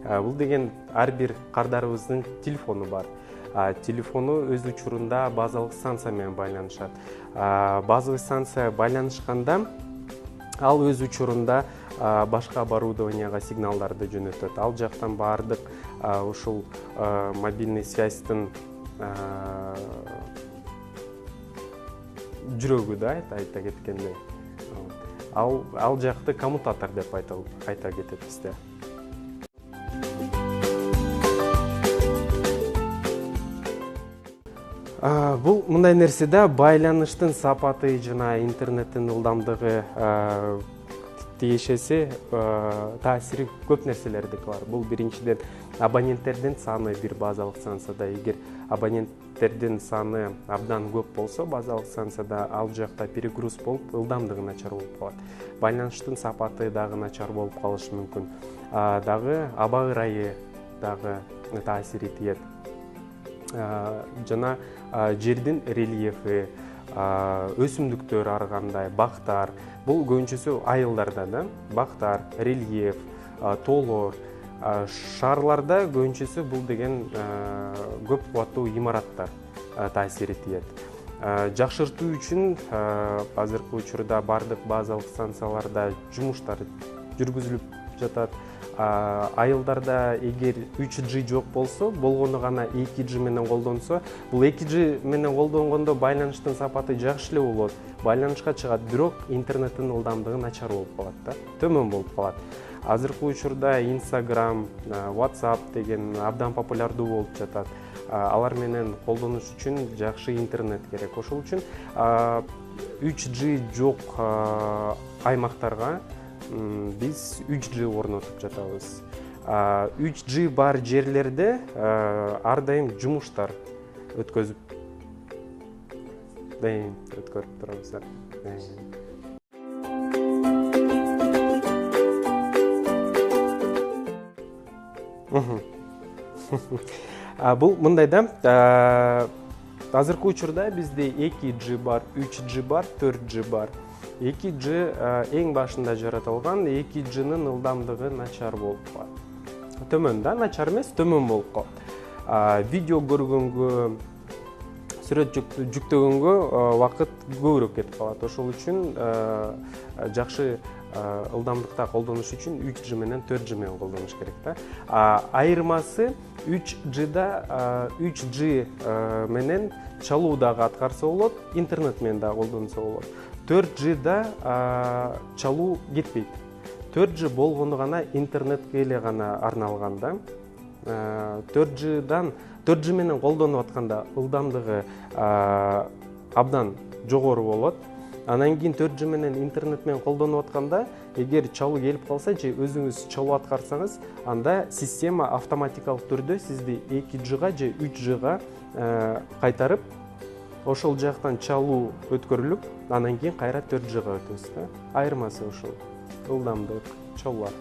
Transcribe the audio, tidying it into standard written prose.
Бул деген ар бир кардарыбыздын телефону бар. Телефону өз учурунда базалык станция менен байланышат. Базалык станция байланышканда ал өз учурунда башка оборудованияга сигналдарды жөнөтөт. Ал жактан баардык ушул мобильный связьтын жүрөгү да айта кеткенде. Ал жакты коммутатор деп айта кетебиз да. Бул мындай нерсе да, байланыштын сапаты жана интернеттин ылдамдыгы тиешеси таасири көп нерселердики бар. Бул биринчиден абоненттердин саны бир базалык станцияда. Эгер абоненттердин саны абдан көп болсо, базалык станцияда ал жакта перегруз болуп, ылдамдыгы начар болуп калат. Байланыштын сапаты дагы начар болуп калышы мүмкүн. Дагы аба ырайы дагы таасир этет. Жана жердин рельефи, өсүмдүктөр ар кандай, бактар, бул көбүнчөсү айылдарда да, бактар, рельеф, тоолор, шаарларда көбүнчөсү бул деген көп кубаттуу имараттар таасир этет. Жакшыртуу үчүн азыркы учурда бардык базалык станцияларда жумуштар жүргүзүлүп жатат. Айылдарда эгер 3G жок болсо, болгону гана 2G менен колдонсо, бул 2G менен колдонгондо байланыштын сапаты жакшы эле болот, байланышка чыгат, бирок интернеттин ылдамдыгы начар болуп калат да, төмөн болуп калат. Азыркы учурда Instagram, WhatsApp деген абдан популярдуу болуп жатат. Алар менен колдонуш үчүн жакшы интернет керек. Ошол үчүн 3G жок аймактарга биз 3G орнотуп жатабыз. 3G бар жерлерде ар дайым жумуштар өткөрүп турабыз. Бул мындай да, азыркы учурда бизде 2G бар, 3G бар, 4G бар. 2G эң башында жаратылган, 2G'нын ылдамдыгы начар болуп калат. Төмөн да, начар эмес, төмөн болуп калат. Видео көргөнгө, сүрөт жүктөгөнгө вакыт көбүрөөк кетип калат. Ошол үчүн жакшы ылдамдыкта колдонуш үчүн 3G менен 4G менен колдонуш керек да. Айырмасы 3G'да 3G менен чалуу дагы аткарса болот, интернет менен дагы колдонсо болот. 4G'да чалуу кетпейт. 4G болгону гана интернетке эле гана арналган да. 4G менен колдонуп атканда ылдамдыгы абдан жогору болот. Анан кийин 4G менен интернет менен колдонуп атканда, эгер чалуу келип калса же өзүңүз чалуу аткарсаңыз, анда система автоматикалык түрдө сизди 2G'га же 3G'га кайтарып, ошол жактан чалуу өткөрүлүп, анан кийин кайра 4G'га өтөбүз да. Айырмасы ошол. Ылдамдык, чалуулар.